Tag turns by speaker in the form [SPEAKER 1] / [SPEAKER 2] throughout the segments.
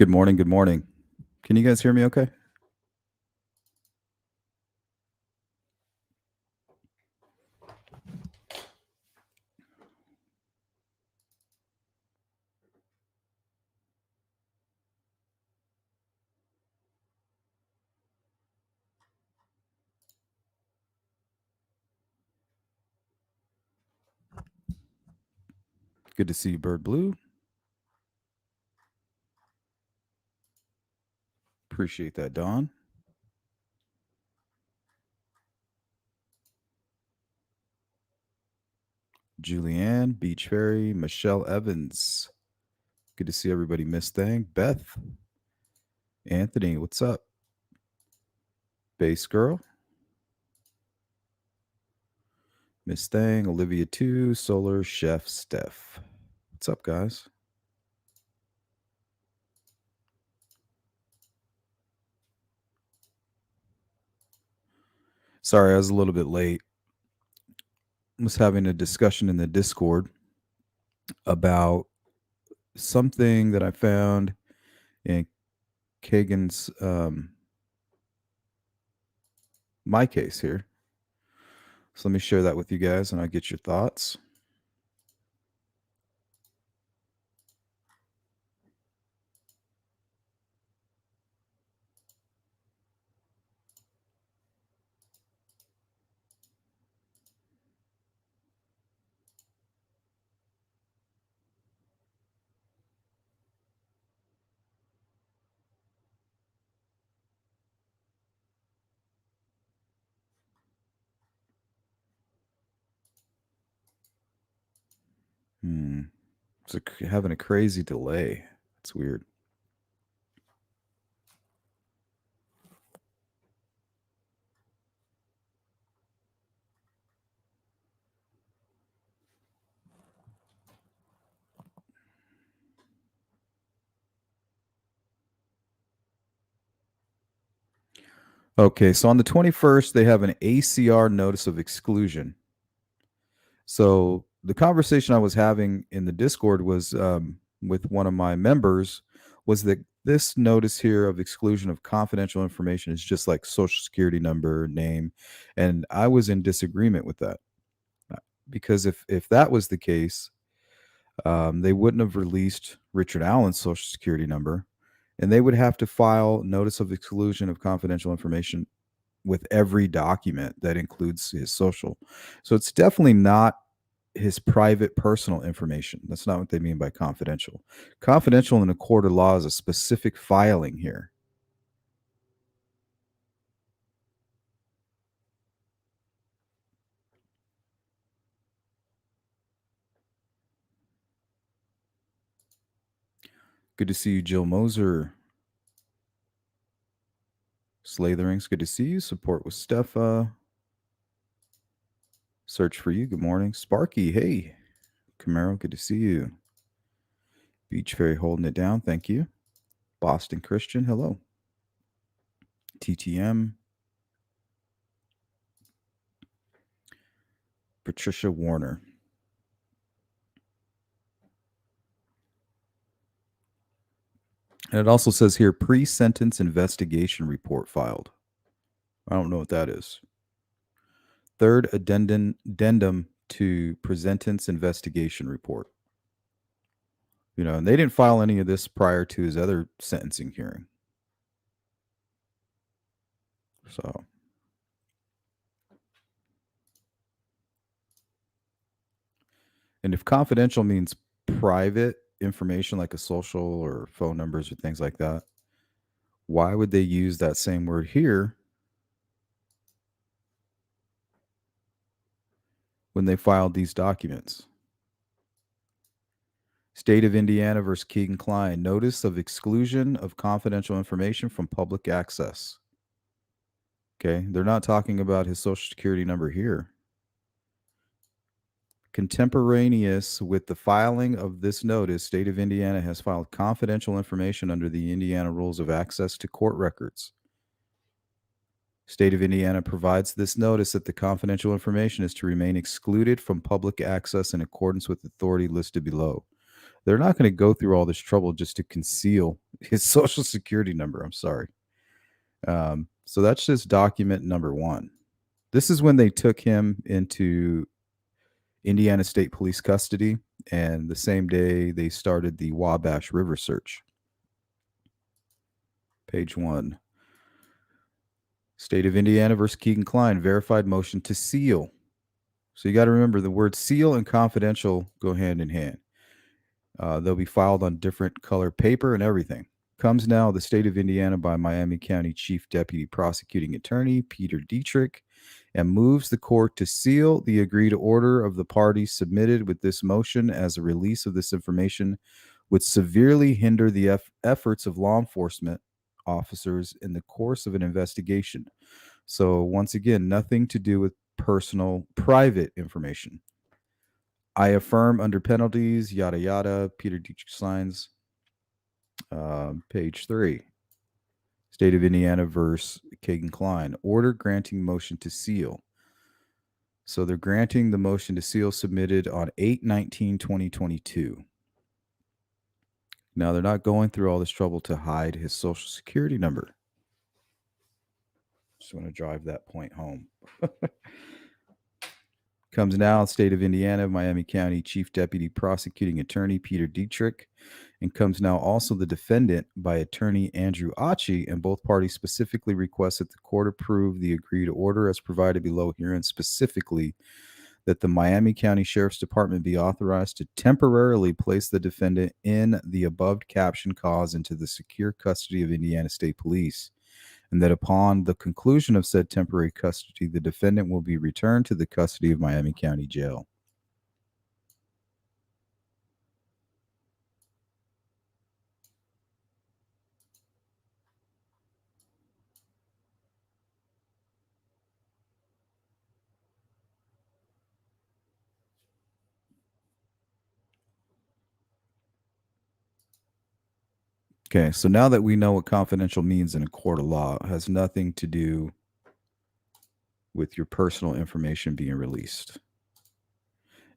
[SPEAKER 1] Good morning. Good morning. Can you guys hear me okay? Good to see you, Bird Blue. Appreciate that, Dawn. Julianne, Beach Fairy, Michelle Evans. Good to see everybody. Miss Thang, Beth, Anthony, what's up? Bass Girl, Miss Thang, Olivia 2, Solar Chef Steph. What's up, guys? Sorry, I was a little bit late. I was having a discussion in the Discord about something that I found in Kagan's my case here. So let me share that with you guys and I'll get your thoughts. It's having a crazy delay. It's weird. Okay, so on the 21st, they have an ACR notice of exclusion. So the conversation I was having in the Discord was with one of my members was that this notice here of exclusion of confidential information is just like social security number, name, and I was in disagreement with that because if that was the case, they wouldn't have released Richard Allen's social security number, and they would have to file notice of exclusion of confidential information with every document that includes his social. So it's definitely not his private personal information. That's not what they mean by confidential. Confidential in a court of law is a specific filing here. Good to see you, Jill Moser. Slatherings, good to see you. Support with Steffa. Search for you. Good morning. Sparky, hey. Camaro, good to see you. Beach Fairy holding it down. Thank you. Boston Christian, hello. TTM. Patricia Warner. And it also says here pre-sentence investigation report filed. I don't know what that is. Third addendum to presentence investigation report. You know, and they didn't file any of this prior to his other sentencing hearing. So, and if confidential means private information like a social or phone numbers or things like that, why would they use that same word here when they filed these documents? State of Indiana versus Keegan Klein, notice of exclusion of confidential information from public access. Okay, they're not talking about his social security number here. Contemporaneous with the filing of this notice, State of Indiana has filed confidential information under the Indiana Rules of Access to Court Records. State of Indiana provides this notice that the confidential information is to remain excluded from public access in accordance with authority listed below. They're not going to go through all this trouble just to conceal his social security number. I'm sorry. So that's just document number one. This is when they took him into Indiana State Police custody, and the same day they started the Wabash River search. Page one. State of Indiana versus Keegan Klein, verified motion to seal. So you got to remember the word seal and confidential go hand in hand. They'll be filed on different color paper and everything. Comes now the state of Indiana by Miami County Chief Deputy Prosecuting Attorney Peter Dietrich, and moves the court to seal the agreed order of the parties submitted with this motion, as a release of this information would severely hinder the efforts of law enforcement officers in the course of an investigation. So once again, nothing to do with personal, private information. I affirm under penalties, yada yada. Peter Dietrich signs. Page 3. State of Indiana versus Keegan Klein. Order granting motion to seal. So they're granting the motion to seal submitted on 8/19/2022. Now they're not going through all this trouble to hide his social security number. Just want to drive that point home. Comes now, state of Indiana, Miami County Chief Deputy Prosecuting Attorney Peter Dietrich, and comes now also the defendant by attorney Andrew Achi, and both parties specifically request that the court approve the agreed order as provided below here, and specifically that the Miami County Sheriff's Department be authorized to temporarily place the defendant in the above captioned cause into the secure custody of Indiana State Police, and that upon the conclusion of said temporary custody, the defendant will be returned to the custody of Miami County Jail. Okay, so now that we know what confidential means in a court of law, it has nothing to do with your personal information being released.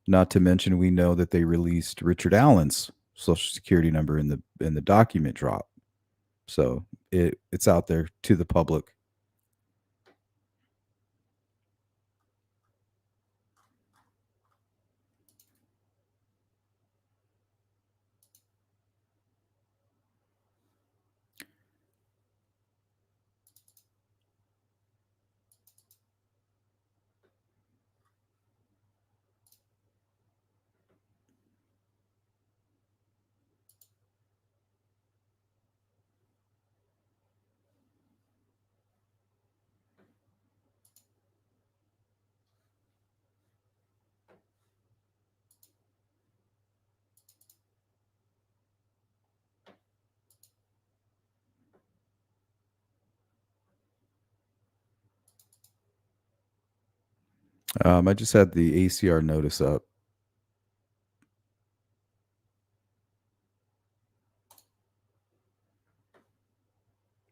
[SPEAKER 1] Not to mention, we know that they released Richard Allen's social security number in the document drop, so it's out there to the public. I just had the ACR notice up.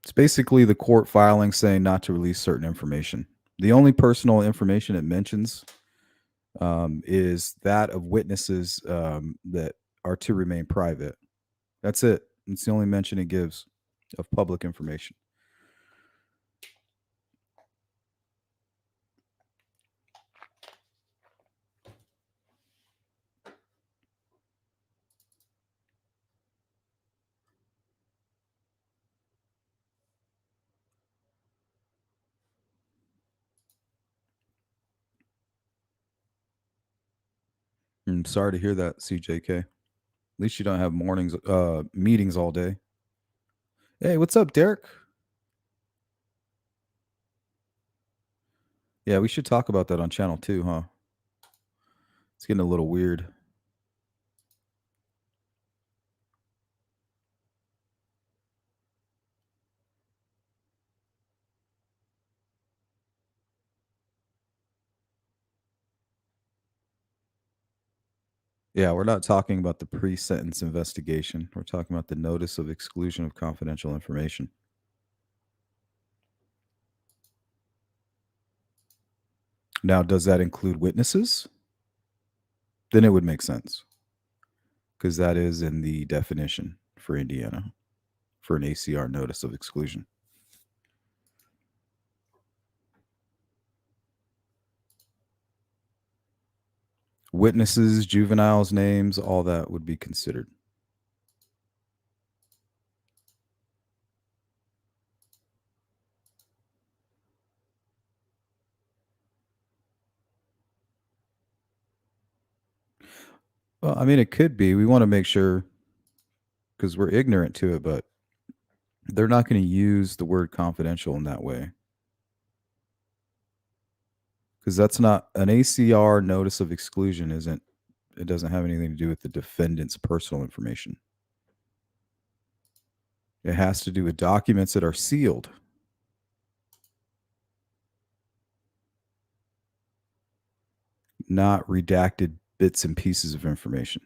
[SPEAKER 1] It's basically the court filing saying not to release certain information. The only personal information it mentions is that of witnesses that are to remain private. That's it. It's the only mention it gives of public information. I'm sorry to hear that, CJK. At least you don't have meetings all day. Hey, what's up, Derek? Yeah, we should talk about that on channel 2, huh? It's getting a little weird. Yeah, we're not talking about the pre-sentence investigation. We're talking about the notice of exclusion of confidential information. Now, does that include witnesses? Then it would make sense, because that is in the definition for Indiana. for an ACR notice of exclusion. Witnesses, juveniles' names, all that would be considered. Well, I mean, it could be. We want to make sure because we're ignorant to it, but they're not going to use the word confidential in that way. Because that's not an ACR notice of exclusion, it doesn't have anything to do with the defendant's personal information. It has to do with documents that are sealed. Not redacted bits and pieces of information.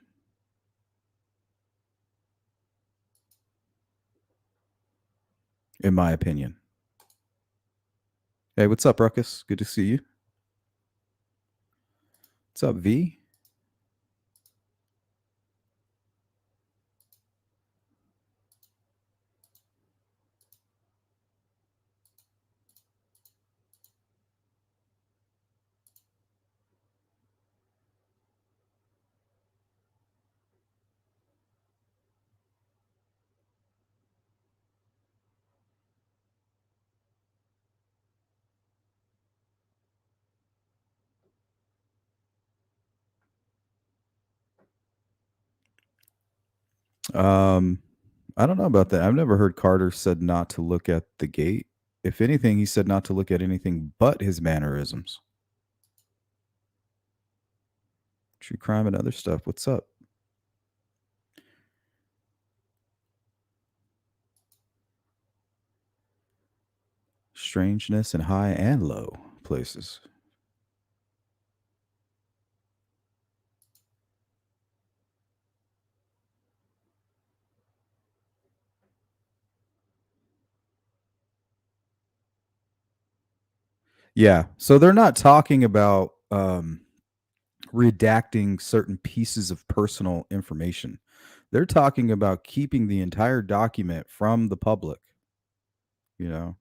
[SPEAKER 1] In my opinion. Hey, what's up, Ruckus? Good to see you. What's up, V? I don't know about that. I've never heard Carter said not to look at the gate. If anything, he said not to look at anything but his mannerisms. True crime and other stuff. What's up? Strangeness in high and low places. Yeah. So they're not talking about redacting certain pieces of personal information. They're talking about keeping the entire document from the public. You know,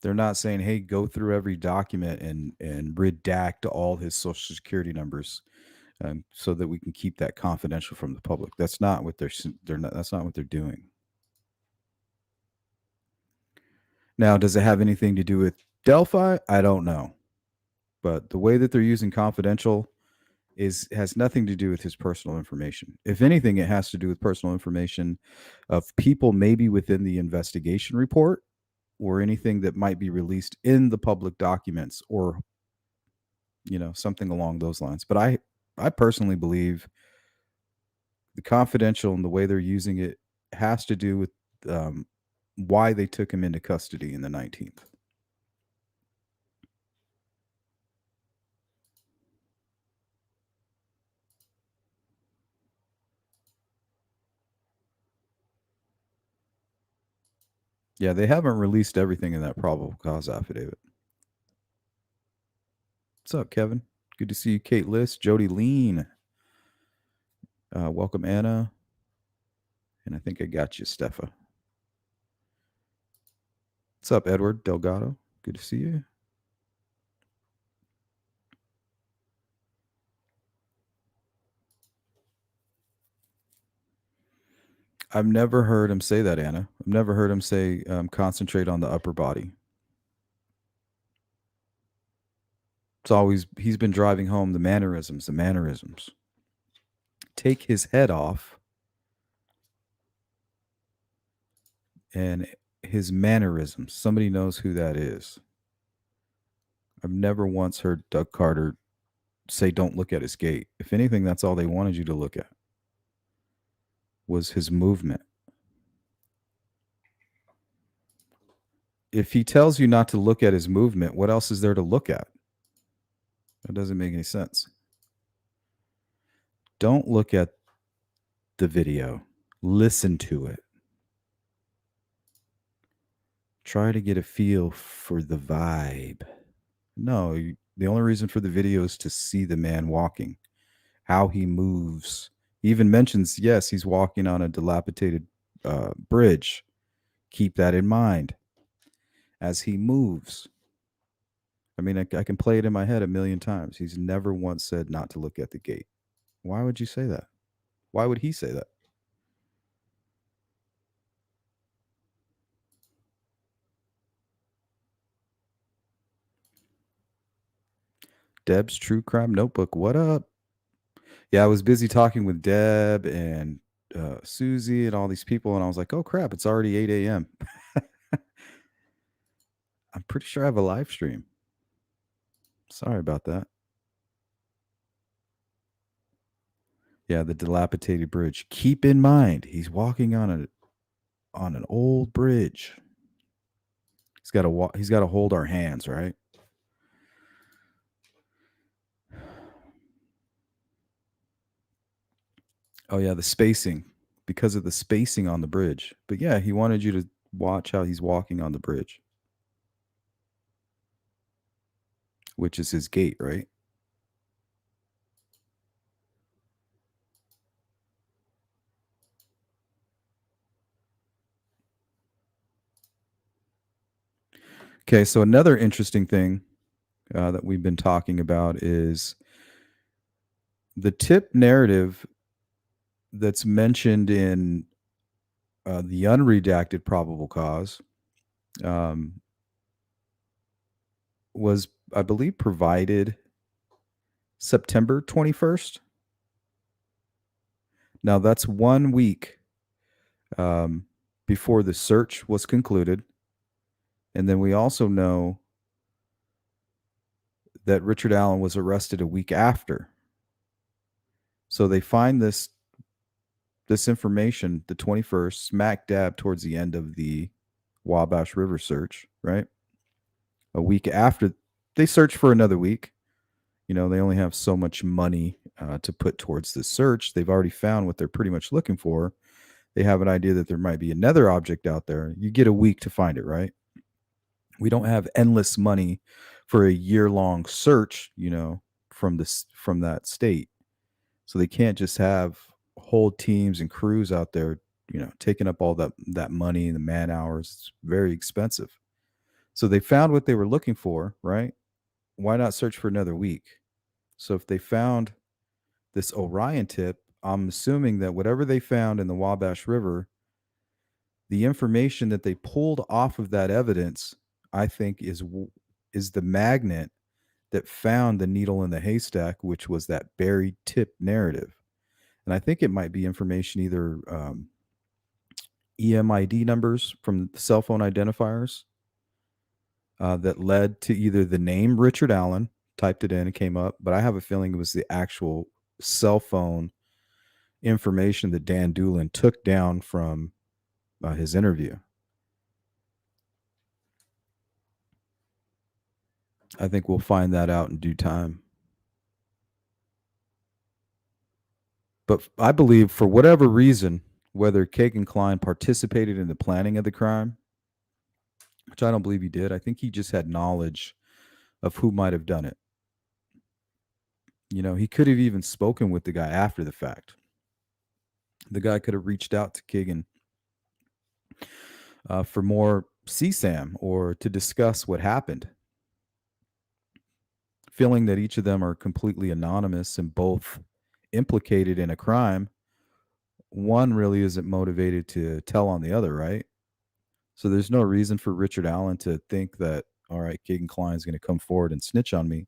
[SPEAKER 1] they're not saying, "Hey, go through every document and redact all his social security numbers, so that we can keep that confidential from the public." That's not what they're not. That's not what they're doing. Now, does it have anything to do with Delphi? I don't know, but the way that they're using confidential has nothing to do with his personal information. If anything, it has to do with personal information of people maybe within the investigation report or anything that might be released in the public documents or something along those lines. But I personally believe the confidential and the way they're using it has to do with um, why they took him into custody in the 19th. Yeah, they haven't released everything in that probable cause affidavit. What's up, Kevin? Good to see you, Kate List, Jody Lean. Welcome, Anna. And I think I got you, Stefa. What's up, Edward Delgado? Good to see you. I've never heard him say that, Anna. I've never heard him say concentrate on the upper body. It's always, he's been driving home the mannerisms. Take his head off and his mannerisms. Somebody knows who that is. I've never once heard Doug Carter say don't look at his gait. If anything, that's all they wanted you to look at was his movement. If he tells you not to look at his movement, what else is there to look at? That doesn't make any sense. Don't look at the video. Listen to it. Try to get a feel for the vibe. No, the only reason for the video is to see the man walking how he moves. He even mentions, yes, he's walking on a dilapidated bridge. Keep that in mind as he moves. I mean, I can play it in my head a million times. He's never once said not to look at the gate. Why would you say that? Why would he say that? Deb's True Crime Notebook. What up? Yeah, I was busy talking with Deb and Susie and all these people, and I was like, oh crap, it's already 8 a.m. I'm pretty sure I have a live stream. Sorry about that. Yeah, the dilapidated bridge. Keep in mind, he's walking on an old bridge. He's got to walk. He's got to hold our hands, right? Oh yeah, the spacing, because of the spacing on the bridge. But yeah, he wanted you to watch how he's walking on the bridge, which is his gait, right? Okay, so another interesting thing that we've been talking about is the tip narrative that's mentioned in the unredacted probable cause um, was, I believe, provided September 21st. Now, that's 1 week um, before the search was concluded. And then we also know that Richard Allen was arrested a week after. So they find this information the 21st, smack dab towards the end of the Wabash River search, right? A week after, they search for another week. You know, they only have so much money to put towards this search. They've already found what they're pretty much looking for. They have an idea that there might be another object out there. You get a week to find it, right? We don't have endless money for a year-long search, you know, from that state. So they can't just have whole teams and crews out there, you know, taking up all that money and the man hours. It's very expensive. So they found what they were looking for, right? Why not search for another week? So if they found this Orion tip, I'm assuming that whatever they found in the Wabash River, the information that they pulled off of that evidence, I think is the magnet that found the needle in the haystack, which was that buried tip narrative. And I think it might be information either EMID numbers from cell phone identifiers that led to either the name Richard Allen, typed it in, it came up, but I have a feeling it was the actual cell phone information that Dan Doolin took down from his interview. I think we'll find that out in due time. But I believe for whatever reason, whether Kagan Klein participated in the planning of the crime, which I don't believe he did, I think he just had knowledge of who might have done it. You know, he could have even spoken with the guy after the fact. The guy could have reached out to Kagan for more CSAM or to discuss what happened. Feeling that each of them are completely anonymous and both implicated in a crime, one really isn't motivated to tell on the other, right? So there's no reason for Richard Allen to think that, all right, Kagan Klein is going to come forward and snitch on me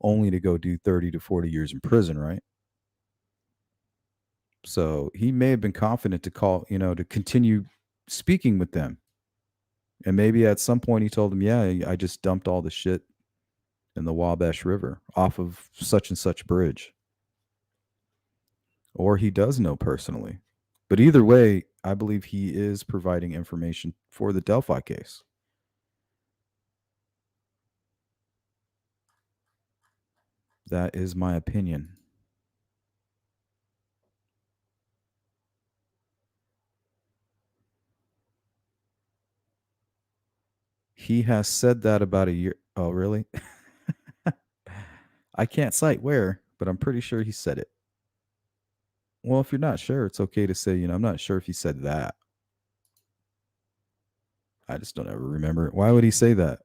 [SPEAKER 1] only to go do 30 to 40 years in prison, right? So he may have been confident to call, you know, to continue speaking with them. And maybe at some point he told them, yeah, I just dumped all the shit in the Wabash River off of such and such bridge. Or he does know personally. But either way, I believe he is providing information for the Delphi case. That is my opinion. He has said that about a year. Oh, really? I can't cite where, but I'm pretty sure he said it. Well, if you're not sure, it's okay to say, I'm not sure if he said that. I just don't ever remember it. Why would he say that?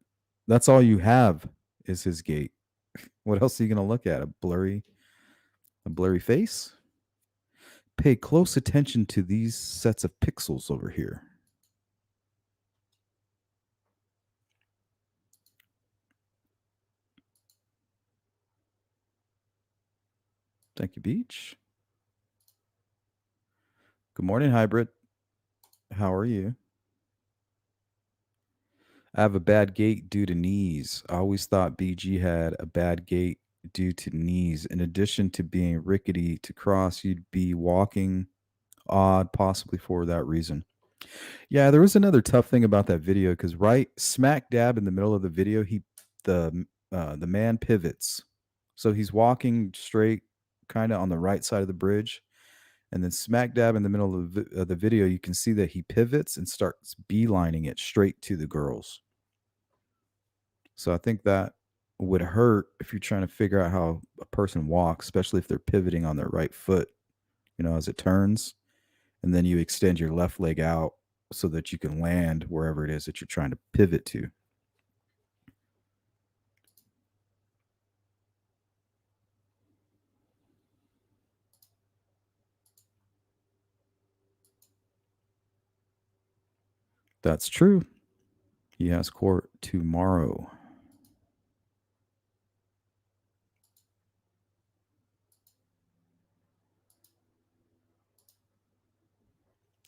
[SPEAKER 1] That's all you have is his gait. What else are you going to look at? A blurry face? Pay close attention to these sets of pixels over here. Thank you, Beach. Good morning, Hybrid. How are you? I have a bad gait due to knees. I always thought BG had a bad gait due to knees. In addition to being rickety to cross, you'd be walking odd, possibly for that reason. Yeah, there was another tough thing about that video because right smack dab in the middle of the video, the man pivots, so he's walking straight, kind of on the right side of the bridge, and then smack dab in the middle of the video, you can see that he pivots and starts beelining it straight to the girls. So I think that would hurt if you're trying to figure out how a person walks, especially if they're pivoting on their right foot, as it turns, and then you extend your left leg out so that you can land wherever it is that you're trying to pivot to. That's true. He has court tomorrow.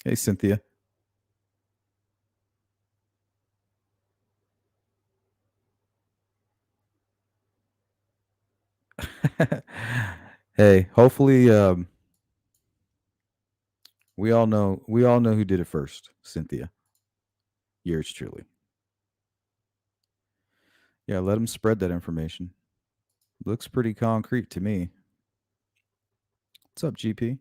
[SPEAKER 1] Hey, Cynthia. Hey, hopefully, we all know who did it first. Cynthia, yours truly. Yeah, let him spread that information. Looks pretty concrete to me. What's up, GP?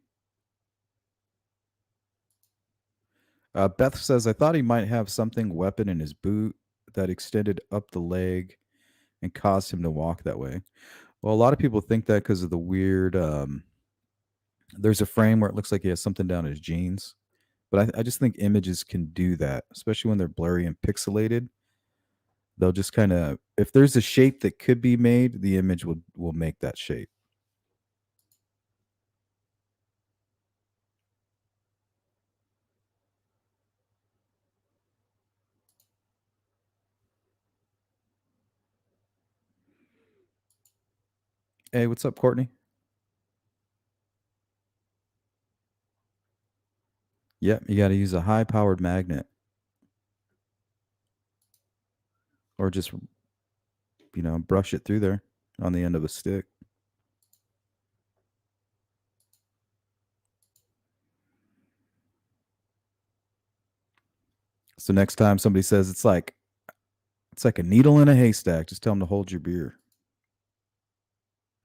[SPEAKER 1] Beth says, I thought he might have something weapon in his boot that extended up the leg and caused him to walk that way. Well, a lot of people think that because of the weird. There's a frame where it looks like he has something down his jeans, but I just think images can do that, especially when they're blurry and pixelated. They'll just kind of, if there's a shape that could be made, the image will make that shape. Hey, what's up, Courtney? Yep, you got to use a high-powered magnet, or just brush it through there on the end of a stick. So next time somebody says it's like a needle in a haystack, just tell them to hold your beer.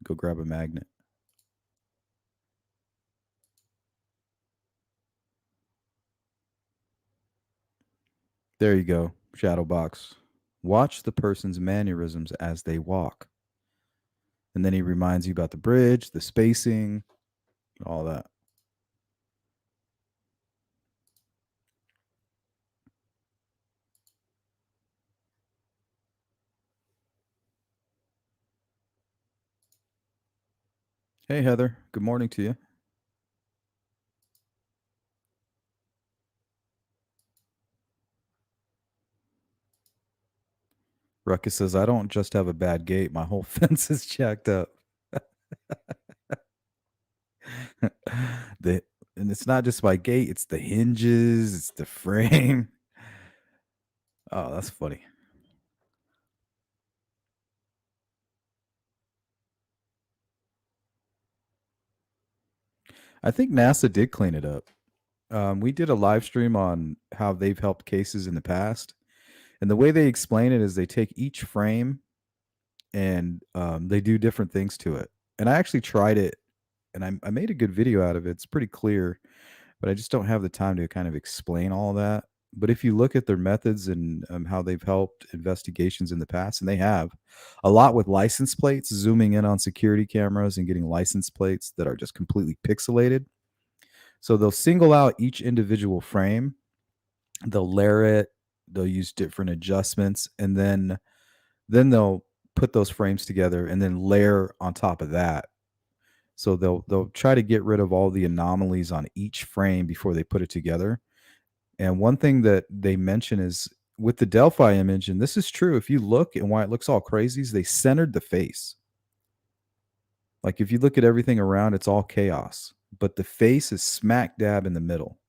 [SPEAKER 1] Go grab a magnet. There you go, shadow box. Watch the person's mannerisms as they walk. And then he reminds you about the bridge, the spacing, all that. Hey, Heather. Good morning to you. Ruckus says, I don't just have a bad gait. My whole fence is jacked up. the And it's not just my gate, it's the hinges, it's the frame. Oh, that's funny. I think NASA did clean it up. We did a live stream on how they've helped cases in the past. And the way they explain it is they take each frame and they do different things to it. And I actually tried it and I made a good video out of it. It's pretty clear, but I just don't have the time to kind of explain all that. But if you look at their methods and how they've helped investigations in the past, and they have a lot with license plates, zooming in on security cameras and getting license plates that are just completely pixelated. So they'll single out each individual frame, they'll layer it, they'll use different adjustments, and then they'll put those frames together and then layer on top of that. So they'll try to get rid of all the anomalies on each frame before they put it together. And one thing that they mention is with the Delphi image, and this is true, if you look and why it looks all crazy, is they centered the face. Like if you look at everything around, it's all chaos, but the face is smack dab in the middle.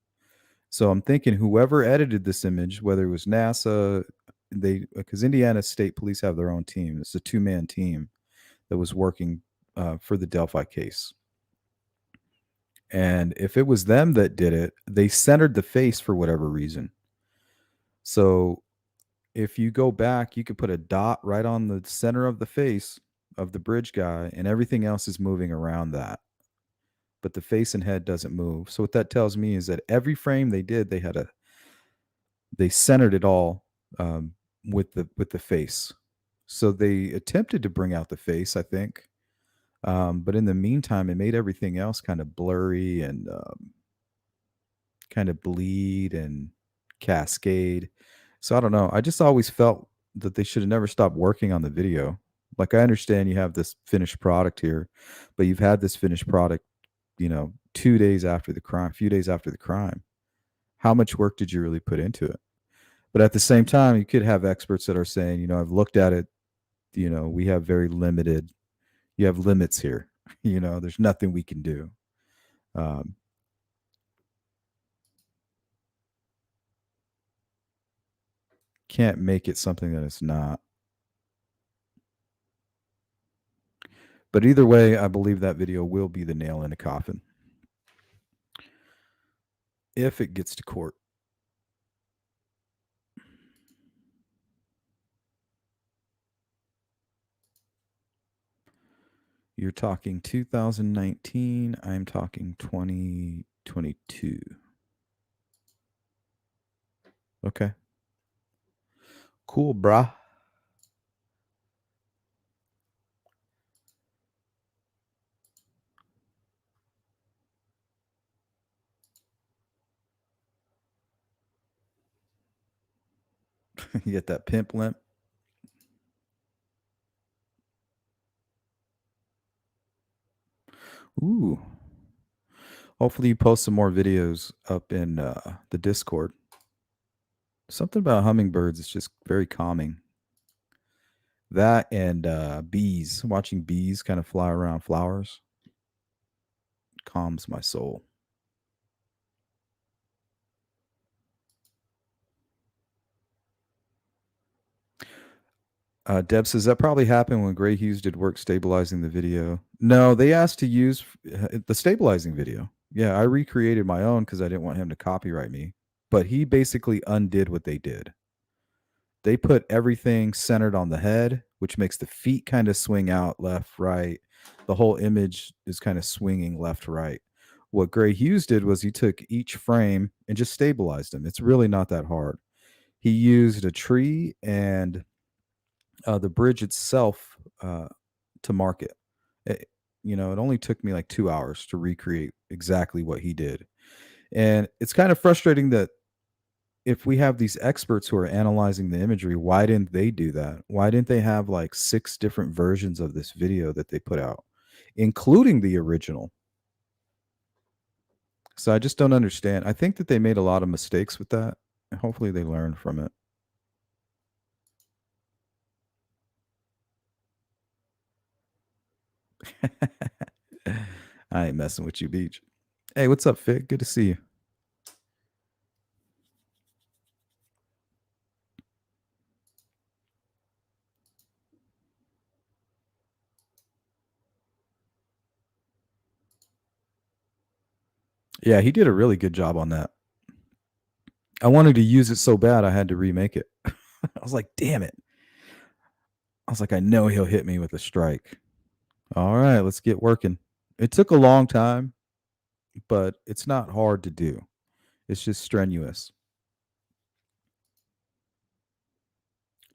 [SPEAKER 1] So I'm thinking whoever edited this image, whether it was NASA, they because Indiana State Police have their own team. It's a 2-man team that was working for the Delphi case. And if it was them that did it, they centered the face for whatever reason. So if you go back, you could put a dot right on the center of the face of the bridge guy, and everything else is moving around that. But the face and head doesn't move. So what that tells me is that every frame they did, they centered it all with the face. So they attempted to bring out the face, I think, but in the meantime, it made everything else kind of blurry and kind of bleed and cascade. So I don't know. I just always felt that they should have never stopped working on the video. Like I understand you have this finished product here, but you've had this finished product, 2 days after the crime, a few days after the crime. How much work did you really put into it? But at the same time, you could have experts that are saying, I've looked at it, we have very limited, you have limits here. There's nothing we can do. Um, can't make it something that it's not. But either way, I believe that video will be the nail in the coffin if it gets to court. You're talking 2019. I'm talking 2022. Okay. Cool, brah. You get that pimp limp. Ooh. Hopefully you post some more videos up in the Discord. Something about hummingbirds is just very calming. That and bees, watching bees kind of fly around flowers calms my soul. Deb says that probably happened when Gray Hughes did work stabilizing the video. No, they asked to use the stabilizing video. Yeah, I recreated my own because I didn't want him to copyright me. But he basically undid what they did. They put everything centered on the head, which makes the feet kind of swing out left, right. The whole image is kind of swinging left, right. What Gray Hughes did was he took each frame and just stabilized them. It's really not that hard. He used a tree and the bridge itself to mark it. It only took me like 2 hours to recreate exactly what he did. And it's kind of frustrating that if we have these experts who are analyzing the imagery, why didn't they do that? Why didn't they have like 6 different versions of this video that they put out, including the original? So I just don't understand. I think that they made a lot of mistakes with that, and hopefully they learn from it. I ain't messing with you, Beach. Hey, what's up, Fig? Good to see you. Yeah, he did a really good job on that. I wanted to use it so bad I had to remake it. I was like, damn it. I was like, I know he'll hit me with a strike. All right, let's get working. It took a long time, but it's not hard to do. It's just strenuous.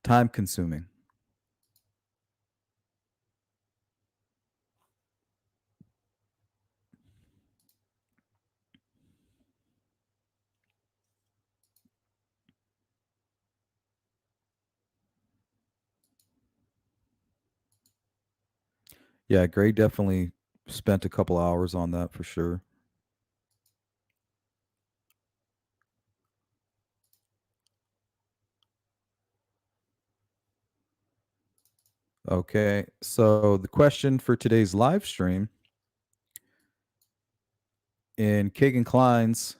[SPEAKER 1] Time consuming. Yeah, Gray definitely spent a couple hours on that for sure. Okay, so the question for today's live stream in Kagan Klein's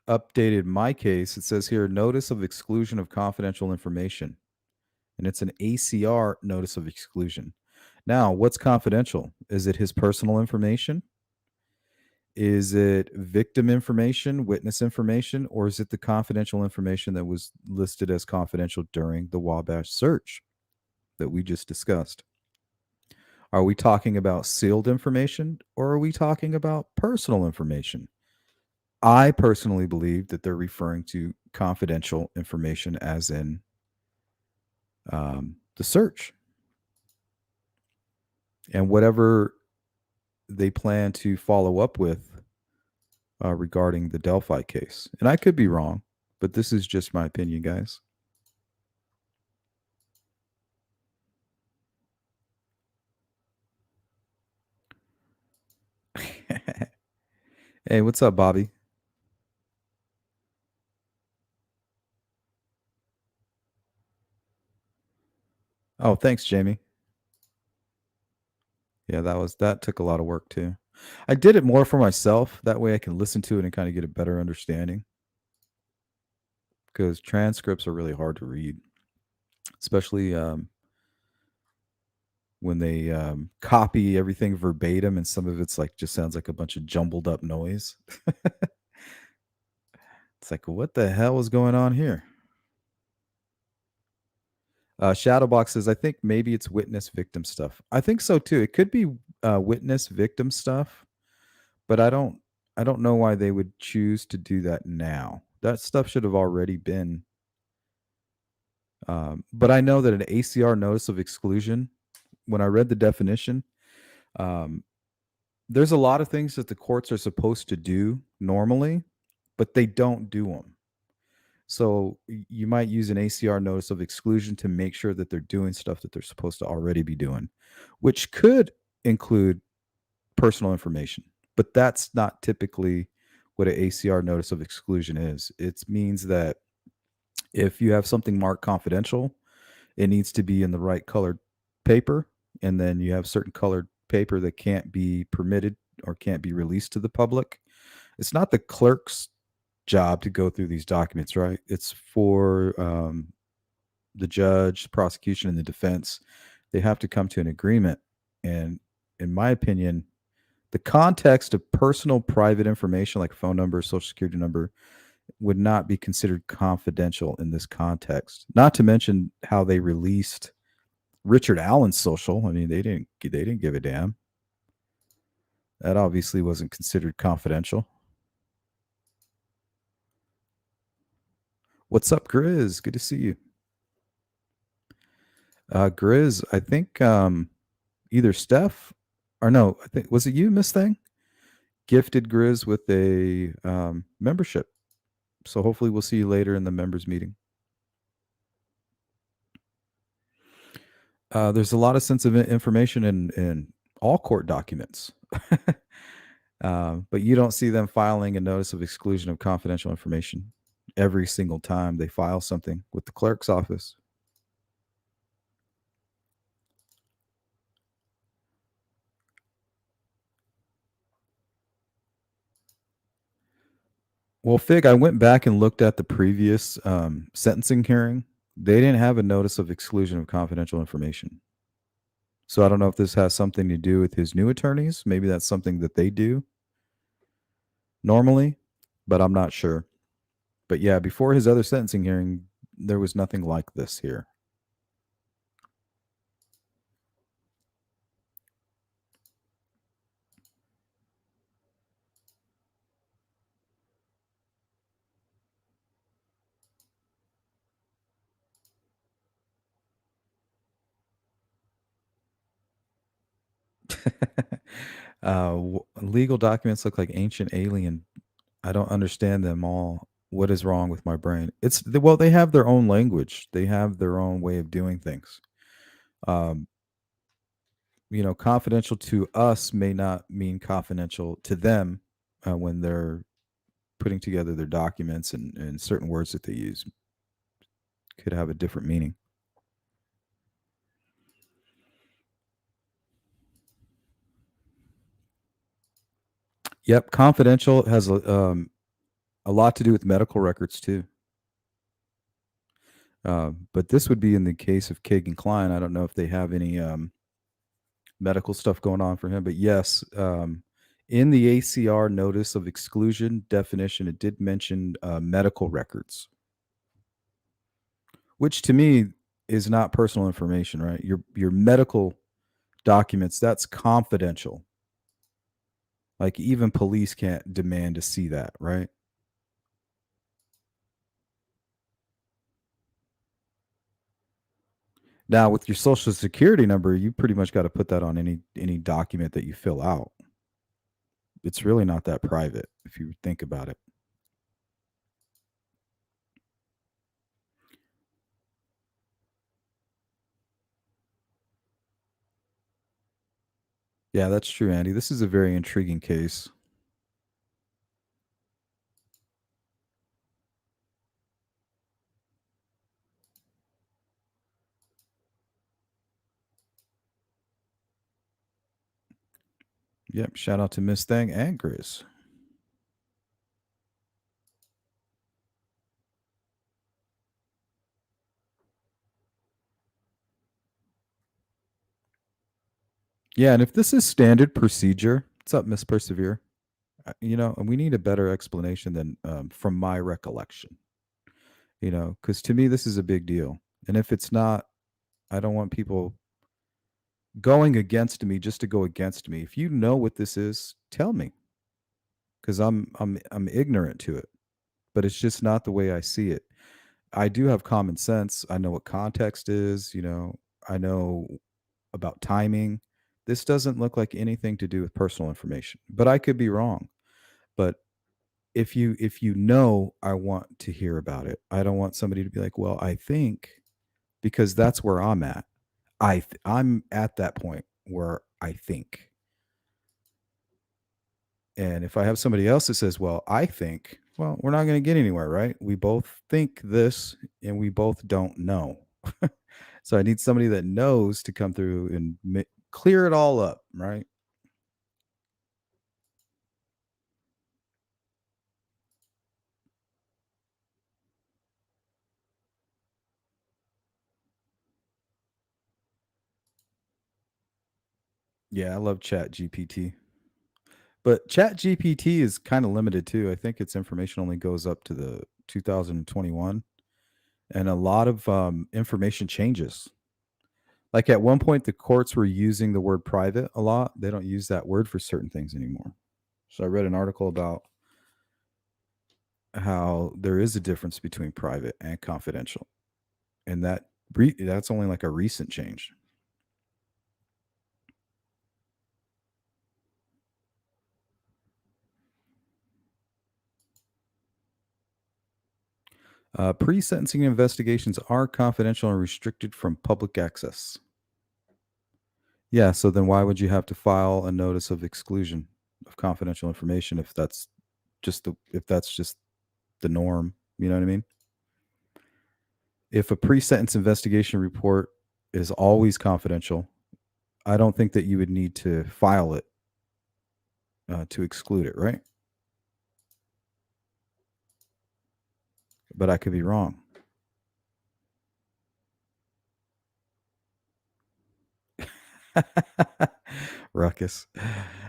[SPEAKER 1] updated my case, it says here notice of exclusion of confidential information, and it's an ACR notice of exclusion. Now, what's confidential? Is it his personal information? Is it victim information, witness information, or is it the confidential information that was listed as confidential during the Wabash search that we just discussed? Are we talking about sealed information or are we talking about personal information? I personally believe that they're referring to confidential information as in the search and whatever they plan to follow up with regarding the Delphi case. And I could be wrong, but this is just my opinion, guys. Hey, what's up, Bobby? Oh, thanks, Jamie. Yeah, that took a lot of work too. I did it more for myself. That way I can listen to it and kind of get a better understanding because transcripts are really hard to read, especially when they copy everything verbatim and some of it's like just sounds like a bunch of jumbled up noise. It's like, what the hell is going on here? Shadowbox says, I think maybe it's witness victim stuff. I think so too. It could be witness victim stuff, but I don't know why they would choose to do that now. That stuff should have already been. But I know that an ACR notice of exclusion, when I read the definition, um, there's a lot of things that the courts are supposed to do normally, but they don't do them. So you might use an ACR notice of exclusion to make sure that they're doing stuff that they're supposed to already be doing, which could include personal information. But that's not typically what an ACR notice of exclusion is. It means that if you have something marked confidential, it needs to be in the right colored paper. And then you have certain colored paper that can't be permitted or can't be released to the public. It's not the clerk's job to go through these documents, right? It's for the judge, prosecution, and the defense. They have to come to an agreement. And in my opinion, the context of personal private information like phone number, social security number would not be considered confidential in this context. Not to mention how they released Richard Allen's social. I mean, they didn't give a damn. That obviously wasn't considered confidential. What's up, Grizz? Good to see you. Grizz, I think either Steph or no, I think was it you, Miss Thing? Gifted Grizz with a membership. So hopefully we'll see you later in the members meeting. There's a lot of sensitive information in all court documents. But you don't see them filing a notice of exclusion of confidential information every single time they file something with the clerk's office. Well, Fig, I went back and looked at the previous sentencing hearing. They didn't have a notice of exclusion of confidential information. So I don't know if this has something to do with his new attorneys. Maybe that's something that they do normally, but I'm not sure. But yeah, before his other sentencing hearing, there was nothing like this here. Legal documents look like ancient alien. I don't understand them all. What is wrong with my brain? Well, they have their own language. They have their own way of doing things. Um, confidential to us may not mean confidential to them when they're putting together their documents, and certain words that they use could have a different meaning. Yep, confidential has a lot to do with medical records too. But this would be in the case of Kagan Klein. I don't know if they have any medical stuff going on for him, but yes, in the ACR notice of exclusion definition, it did mention medical records, which to me is not personal information, right? Your medical documents, that's confidential. Like even police can't demand to see that, right? Now with your social security number, you pretty much got to put that on any document that you fill out. It's really not that private if you think about it. Yeah, that's true, Andy. This is a very intriguing case. Yep. Shout out to Miss Thang and Chris. Yeah, and if this is standard procedure, what's up, Miss Persevere? And we need a better explanation than from my recollection. Because to me, this is a big deal. And if it's not, I don't want people going against me just to go against me. If you know what this is, tell me, because I'm ignorant to it. But it's just not the way I see it. I do have common sense. I know what context is. I know about timing. This doesn't look like anything to do with personal information, but I could be wrong. But if you know, I want to hear about it. I don't want somebody to be like, "Well, I think," because that's where I'm at. I'm at that point where I think. And if I have somebody else that says, "Well, I think," well, we're not going to get anywhere, right? We both think this and we both don't know. So I need somebody that knows to come through and clear it all up, right? Yeah, I love Chat GPT. But Chat GPT is kind of limited too. I think its information only goes up to the 2021, and a lot of information changes. Like at one point, the courts were using the word private a lot. They don't use that word for certain things anymore. So I read an article about how there is a difference between private and confidential, and that's only like a recent change. Pre-sentencing investigations are confidential and restricted from public access. Yeah, so then why would you have to file a notice of exclusion of confidential information if that's just the norm, you know what I mean? If a pre-sentence investigation report is always confidential, I don't think that you would need to file it to exclude it, right? But I could be wrong. Ruckus.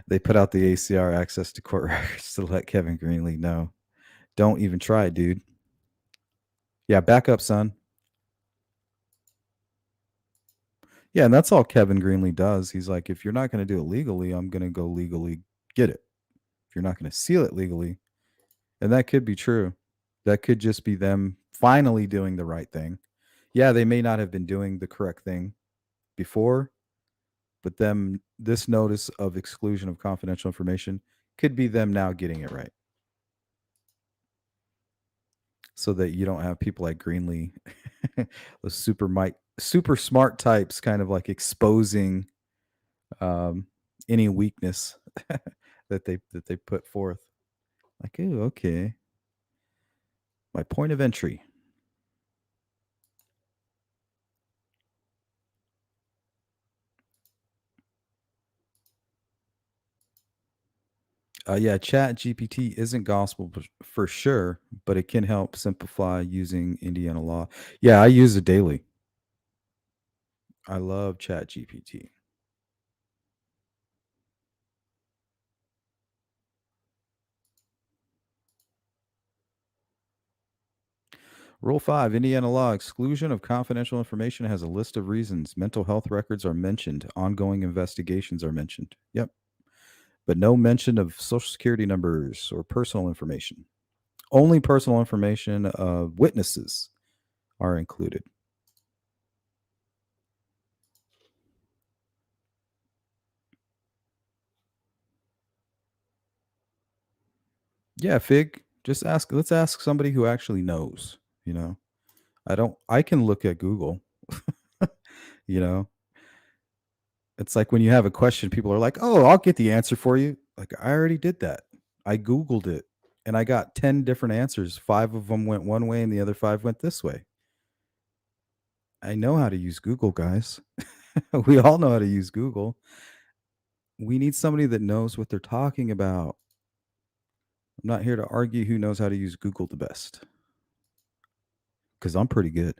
[SPEAKER 1] They put out the ACR access to court records to let Kevin Greenlee know. Don't even try it, dude. Yeah, back up, son. Yeah, and that's all Kevin Greenlee does. He's like, if you're not going to do it legally, I'm going to go legally get it. If you're not going to seal it legally, and that could be true. That could just be them finally doing the right thing. Yeah, they may not have been doing the correct thing before, but them this notice of exclusion of confidential information could be them now getting it right. So that you don't have people like Greenlee, those super smart types kind of like exposing um, any weakness that they put forth. Like, oh, okay, my point of entry. Yeah, Chat GPT isn't gospel for sure, but it can help simplify using Indiana law. Yeah, I use it daily. I love Chat GPT. Rule 5, Indiana law exclusion of confidential information has a list of reasons. Mental health records are mentioned, ongoing investigations are mentioned. Yep. But no mention of social security numbers or personal information. Only personal information of witnesses are included. Yeah, Fig, just ask let's ask somebody who actually knows, you know. I can look at Google, you know. It's like when you have a question, people are like, "Oh, I'll get the answer for you." Like, I already did that. I Googled it and I got 10 different answers. 5 of them went one way and the other 5 went this way. I know how to use Google, guys. We all know how to use Google. We need somebody that knows what they're talking about. I'm not here to argue who knows how to use Google the best because I'm pretty good.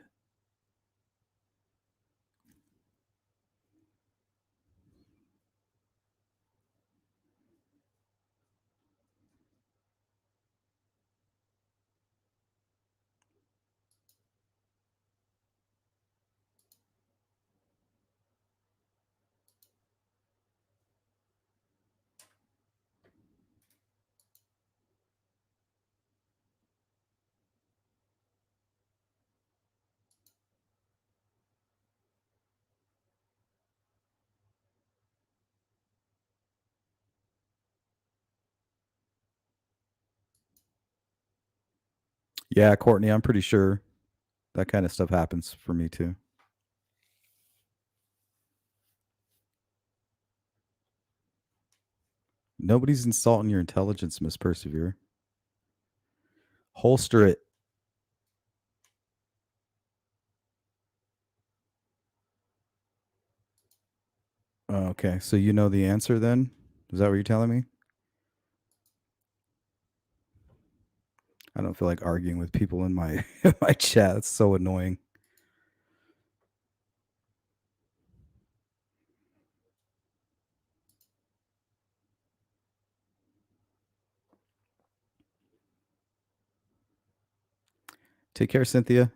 [SPEAKER 1] Yeah, Courtney, I'm pretty sure that kind of stuff happens for me too. Nobody's insulting your intelligence, Miss Persevere. Holster it. Oh, okay, so you know the answer then? Is that what you're telling me? I don't feel like arguing with people in my my chat. It's so annoying. Take care, Cynthia.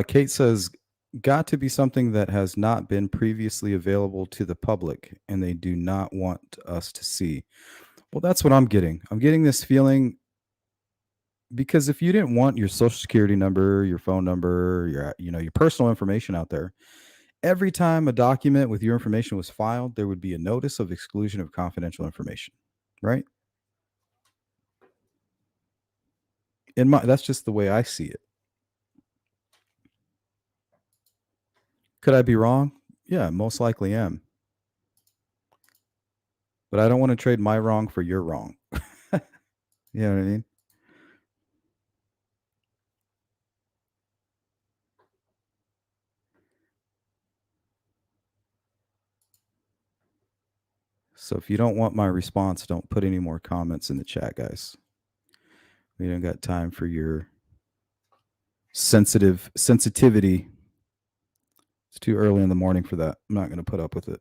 [SPEAKER 1] Kate says, got to be something that has not been previously available to the public and they do not want us to see. Well, that's what I'm getting. I'm getting this feeling because if you didn't want your social security number, your phone number, your personal information out there, every time a document with your information was filed, there would be a notice of exclusion of confidential information, right? That's just the way I see it. Could I be wrong? Yeah, most likely am. But I don't want to trade my wrong for your wrong. You know what I mean? So if you don't want my response, don't put any more comments in the chat, guys. We don't got time for your sensitivity. It's too early in the morning for that. I'm not going to put up with it.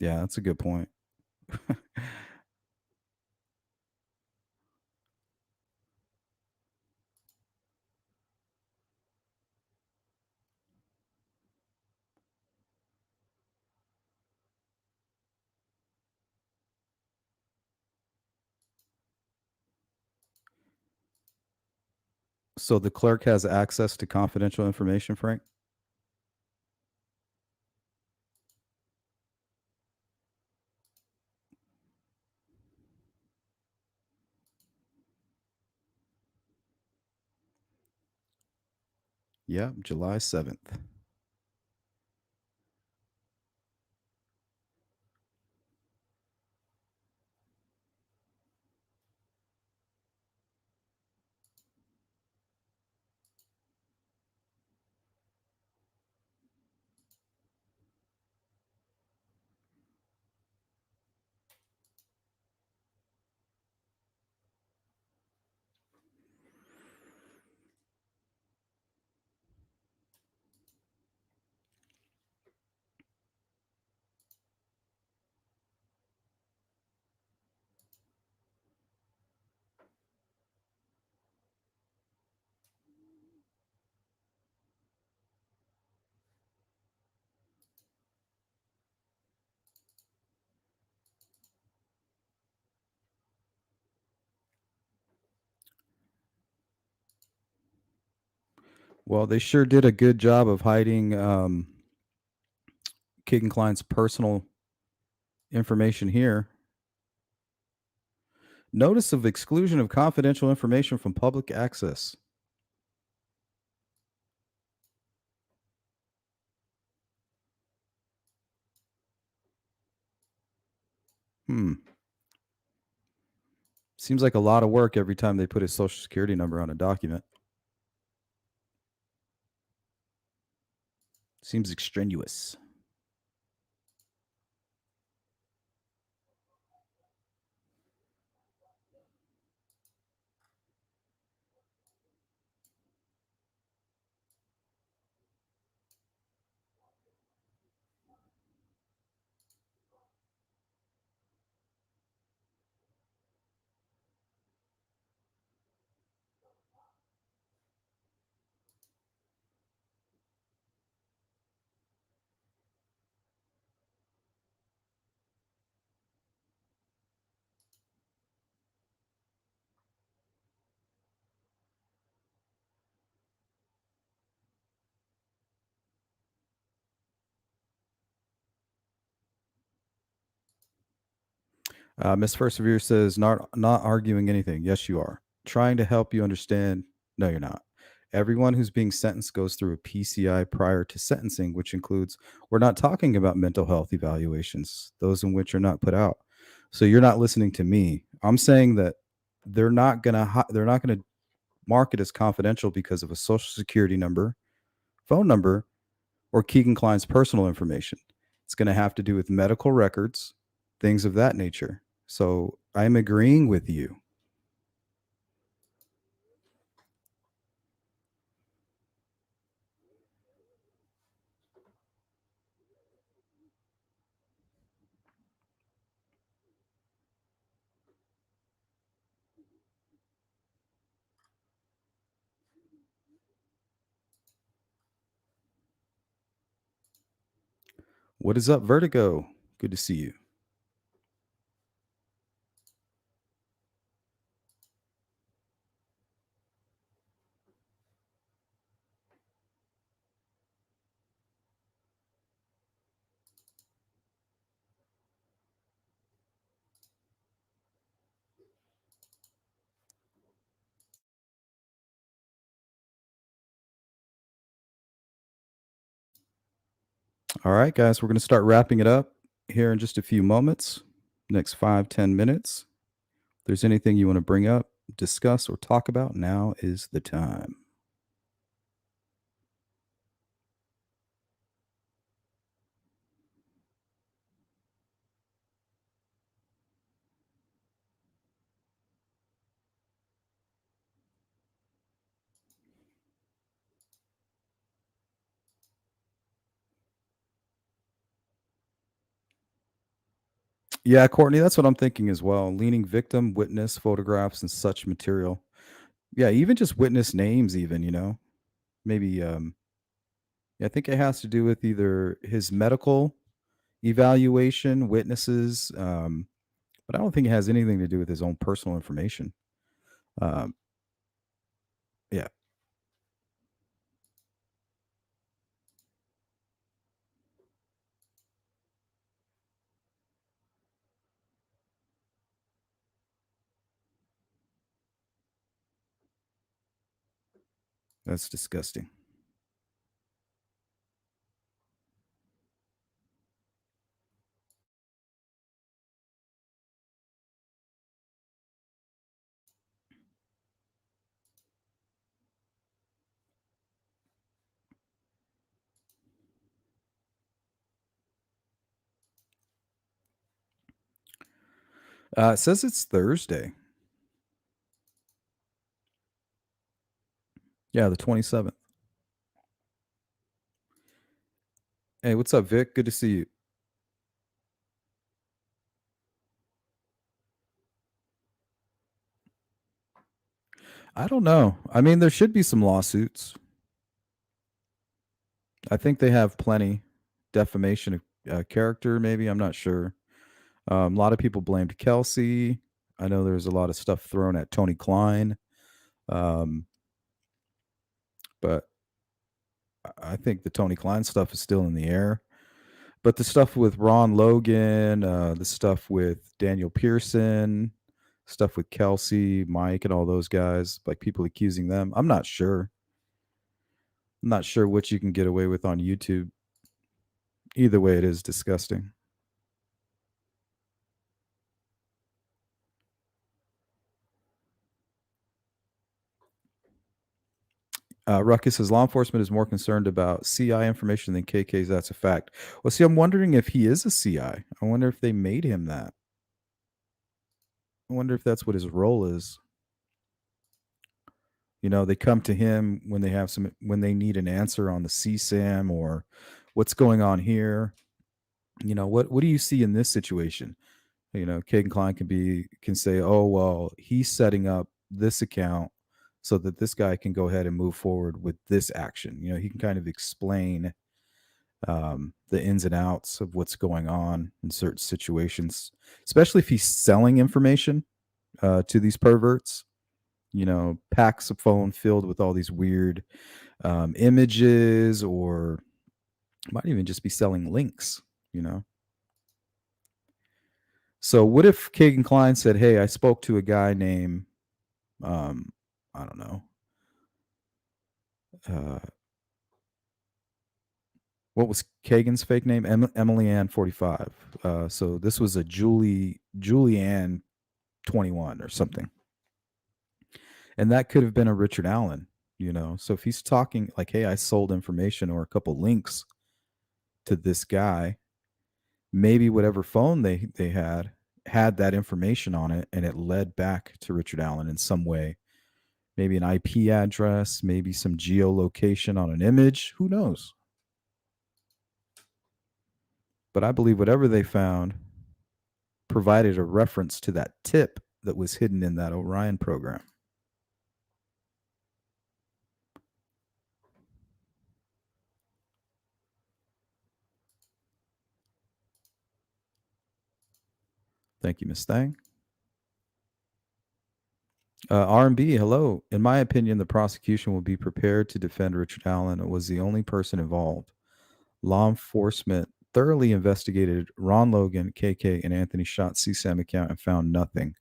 [SPEAKER 1] Yeah, that's a good point. So the clerk has access to confidential information, Frank? Yeah, July 7th. Well, they sure did a good job of hiding Keegan Klein's personal information here. Notice of exclusion of confidential information from public access. Seems like a lot of work every time they put his social security number on a document. Seems extraneous. Miss Persevere says, not arguing anything. Yes, you are. Trying to help you understand. No, you're not. Everyone who's being sentenced goes through a PCI prior to sentencing, which includes, we're not talking about mental health evaluations, those in which are not put out. So you're not listening to me. I'm saying that they're not gonna mark it as confidential because of a social security number, phone number, or Keegan Klein's personal information. It's going to have to do with medical records, things of that nature. So I'm agreeing with you. What is up, Vertigo? Good to see you. All right, guys, we're going to start wrapping it up here in just a few moments, next 5-10 minutes. there's anything you want to bring up, discuss, or talk about, now is the time. Yeah, Courtney, that's what I'm thinking as well. Leaning victim, witness, photographs, and such material. Yeah, even just witness names, even, maybe, yeah, I think it has to do with either his medical evaluation, witnesses, but I don't think it has anything to do with his own personal information. Um, yeah, that's disgusting. It says it's Thursday. Yeah, the 27th. Hey, what's up, Vic? Good to see you. I don't know. I mean, there should be some lawsuits. I think they have plenty. Defamation of character, maybe. I'm not sure. A lot of people blamed Kelsey. I know there's a lot of stuff thrown at Tony Klein. Um, but I think the Tony Klein stuff is still in the air. But the stuff with Ron Logan, the stuff with Daniel Pearson, stuff with Kelsey, Mike, and all those guys, like people accusing them, I'm not sure. I'm not sure what you can get away with on YouTube. Either way, it is disgusting. Ruckus says law enforcement is more concerned about CI information than KK's. That's a fact. Well, see, I'm wondering if he is a CI. I wonder if they made him that. I wonder if that's what his role is. They come to him when they need an answer on the CSAM or what's going on here. What do you see in this situation? Kagan Klein can say, oh well, he's setting up this account so that this guy can go ahead and move forward with this action. He can kind of explain the ins and outs of what's going on in certain situations, especially if he's selling information to these perverts. Packs of phone filled with all these weird images, or might even just be selling links. You know. So what if Kagan Klein said, "Hey, I spoke to a guy named, um, I don't know, uh, what was Kagan's fake name? Emily Ann 45. So this was a Julianne 21 or something, and that could have been a Richard Allen. So if he's talking like, "Hey, I sold information or a couple links to this guy," maybe whatever phone they had that information on it, and it led back to Richard Allen in some way. Maybe an IP address, maybe some geolocation on an image. Who knows? But I believe whatever they found provided a reference to that tip that was hidden in that Orion program. Thank you, Miss Thang. R&B, hello. In my opinion, the prosecution will be prepared to defend Richard Allen. It was the only person involved. Law enforcement thoroughly investigated Ron Logan, KK, and Anthony Schott's CSAM account and found nothing.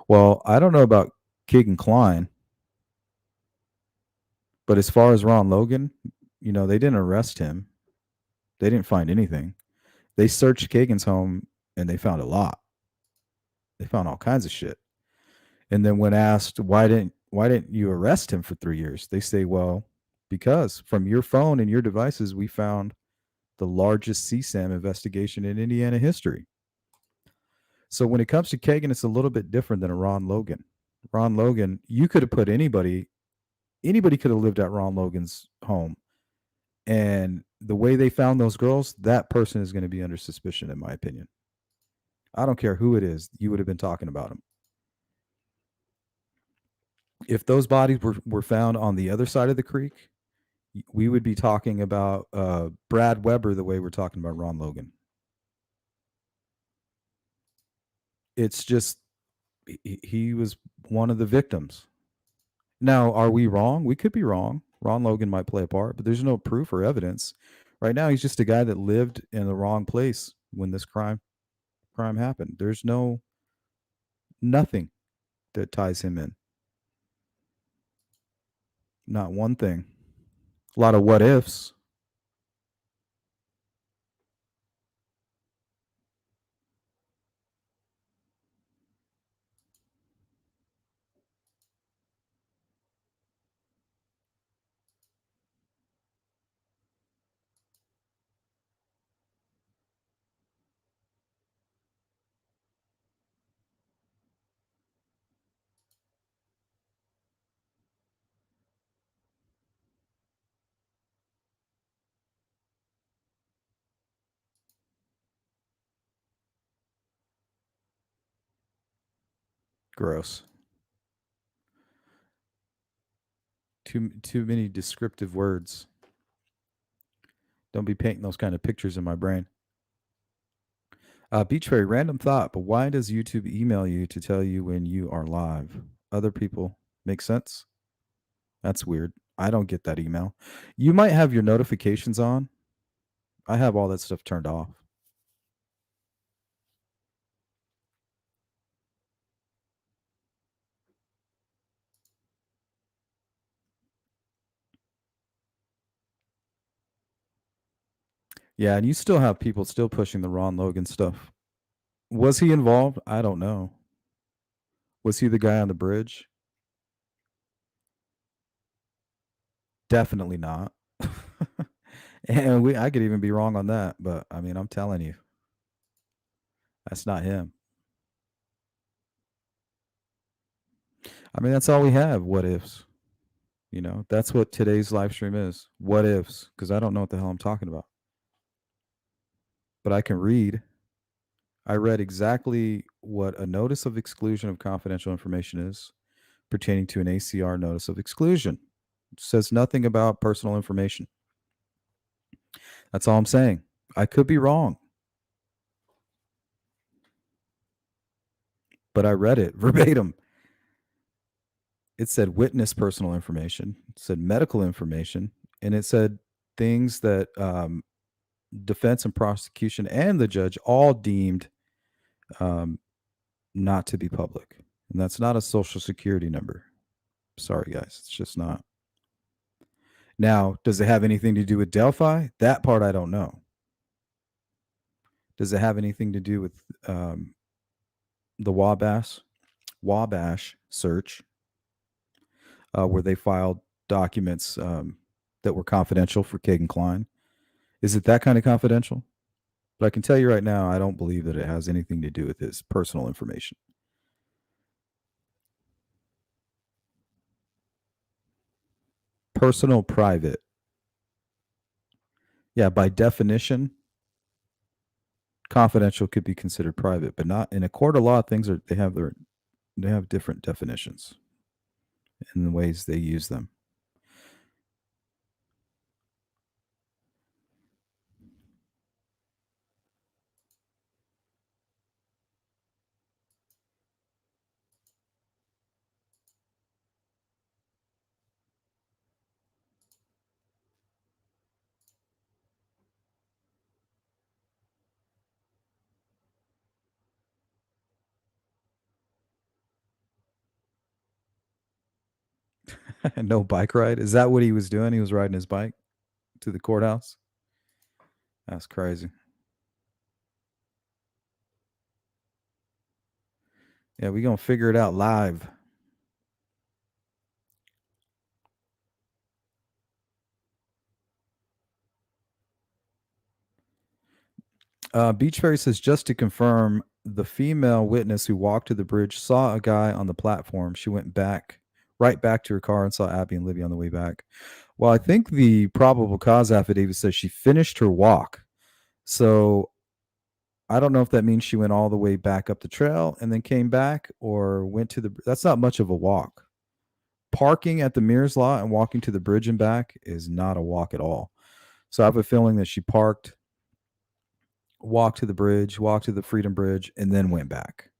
[SPEAKER 1] Well, I don't know about Keegan Klein, but as far as Ron Logan, they didn't arrest him. They didn't find anything. They searched Kagan's home and they found a lot. They found all kinds of shit. And then when asked why didn't you arrest him for 3 years, they say, well, because from your phone and your devices, we found the largest CSAM investigation in Indiana history. So when it comes to Kagan, it's a little bit different than a Ron Logan. Ron Logan, you could have put anybody could have lived at Ron Logan's home. And the way they found those girls, that person is going to be under suspicion, in my opinion. I don't care who it is, you would have been talking about them. If those bodies were found on the other side of the creek, we would be talking about Brad Weber the way we're talking about Ron Logan. It's just he was one of the victims. Now, are we wrong? We could be wrong. Ron Logan might play a part, but there's no proof or evidence. Right now, he's just a guy that lived in the wrong place when this crime happened. There's nothing that ties him in. Not one thing. A lot of what ifs. Gross. Too many descriptive words. Don't be painting those kind of pictures in my brain. Beachberry, random thought, but why does YouTube email you to tell you when you are live? Other people make sense? That's weird. I don't get that email. You might have your notifications on. I have all that stuff turned off. Yeah, and you still have people still pushing the Ron Logan stuff. Was he involved? I don't know. Was he the guy on the bridge? Definitely not. And I could even be wrong on that, but I mean, I'm telling you, that's not him. I mean, that's all we have. What ifs? That's what today's live stream is. What ifs? Because I don't know what the hell I'm talking about. But I can read. I read exactly what a notice of exclusion of confidential information is pertaining to an ACR notice of exclusion. It says nothing about personal information. That's all I'm saying. I could be wrong, but I read it verbatim. It said witness personal information, it said medical information, and it said things that defense and prosecution and the judge all deemed not to be public. And that's not a social security number. Sorry, guys. It's just not. Now, does it have anything to do with Delphi? That part I don't know. Does it have anything to do with the Wabash search, where they filed documents that were confidential for Kagan Klein? Is it that kind of confidential? But I can tell you right now, I don't believe that it has anything to do with his personal information. Personal, private. Yeah, by definition, confidential could be considered private, but not in a court of law. They have different definitions in the ways they use them. No bike ride. Is that what he was doing? He was riding his bike to the courthouse. That's crazy. Yeah, we gonna figure it out live. Beach Fairy says, just to confirm, the female witness who walked to the bridge saw a guy on the platform. She went right back to her car and saw Abby and Livy on the way back. Well, I think the probable cause affidavit says she finished her walk. So I don't know if that means she went all the way back up the trail and then came back, or went to the. That's not much of a walk. Parking at the Mears lot and walking to the bridge and back is not a walk at all. So I have a feeling that she parked, walked to the bridge, walked to the Freedom Bridge, and then went back.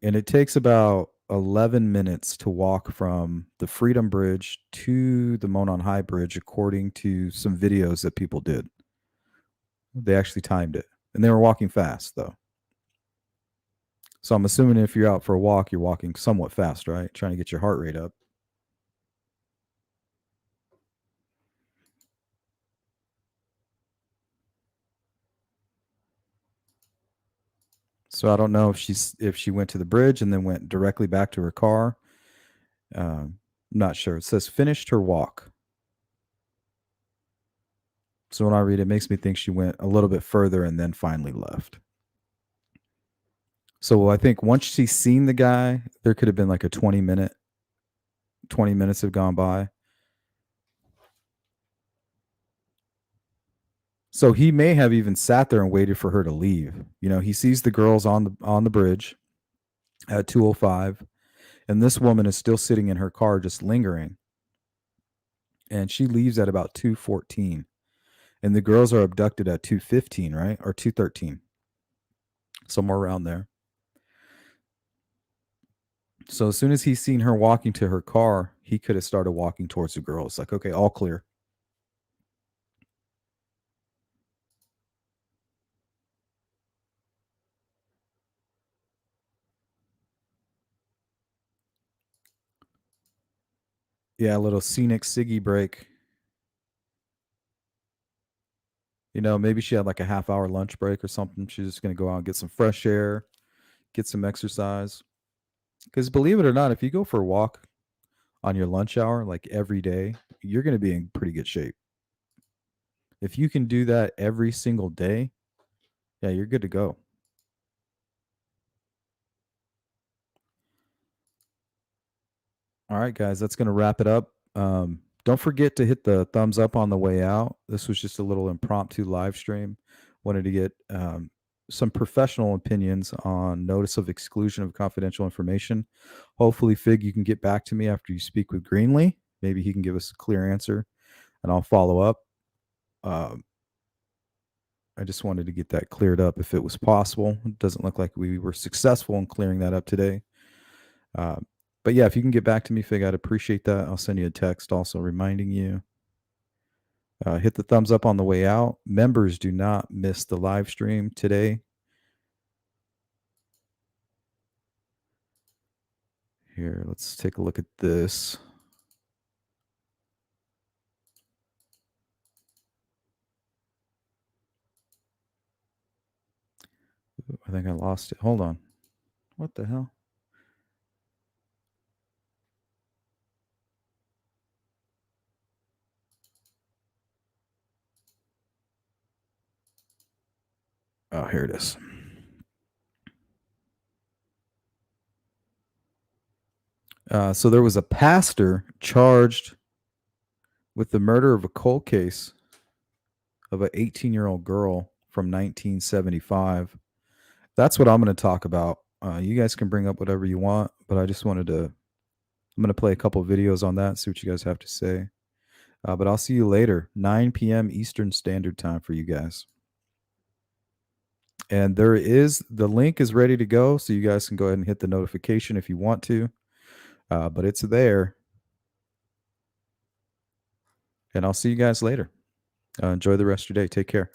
[SPEAKER 1] And it takes about 11 minutes to walk from the Freedom Bridge to the Monon High Bridge, according to some videos that people did. They actually timed it, and they were walking fast, though. So I'm assuming if you're out for a walk, you're walking somewhat fast, right? Trying to get your heart rate up. So I don't know if she went to the bridge and then went directly back to her car. I'm not sure. It says finished her walk. So when I read it, it makes me think she went a little bit further and then finally left. So I think once she's seen the guy, there could have been like a 20 minutes have gone by. So he may have even sat there and waited for her to leave. You know, he sees the girls on the bridge at 2:05, and this woman is still sitting in her car just lingering. And she leaves at about 2:14. And the girls are abducted at 2:15, right? Or 2:13. Somewhere around there. So as soon as he's seen her walking to her car, he could have started walking towards the girls. Like, okay, all clear. Yeah, a little scenic Siggy break. You know, maybe she had like a half-hour lunch break or something. She's just going to go out and get some fresh air, get some exercise. Because believe it or not, if you go for a walk on your lunch hour, like every day, you're going to be in pretty good shape. If you can do that every single day, yeah, you're good to go. All right, guys, that's going to wrap it up. Don't forget to hit the thumbs up on the way out. This was just a little impromptu live stream. Wanted to get some professional opinions on notice of exclusion of confidential information. Hopefully, Fig, you can get back to me after you speak with Greenlee. Maybe he can give us a clear answer, and I'll follow up. I just wanted to get that cleared up if it was possible. It doesn't look like we were successful in clearing that up today. But yeah, if you can get back to me, Fig, I'd appreciate that. I'll send you a text also reminding you. Hit the thumbs up on the way out. Members do not miss the live stream today. Here, let's take a look at this. I think I lost it. Hold on. What the hell? Oh, here it is. So there was a pastor charged with the murder of a cold case of an 18-year-old girl from 1975. That's what I'm going to talk about. You guys can bring up whatever you want, but I just wanted to. I'm going to play a couple of videos on that, see what you guys have to say. But I'll see you later, 9 p.m. Eastern Standard Time for you guys. And the link is ready to go, so you guys can go ahead and hit the notification if you want to. But it's there. And I'll see you guys later. Enjoy the rest of your day. Take care.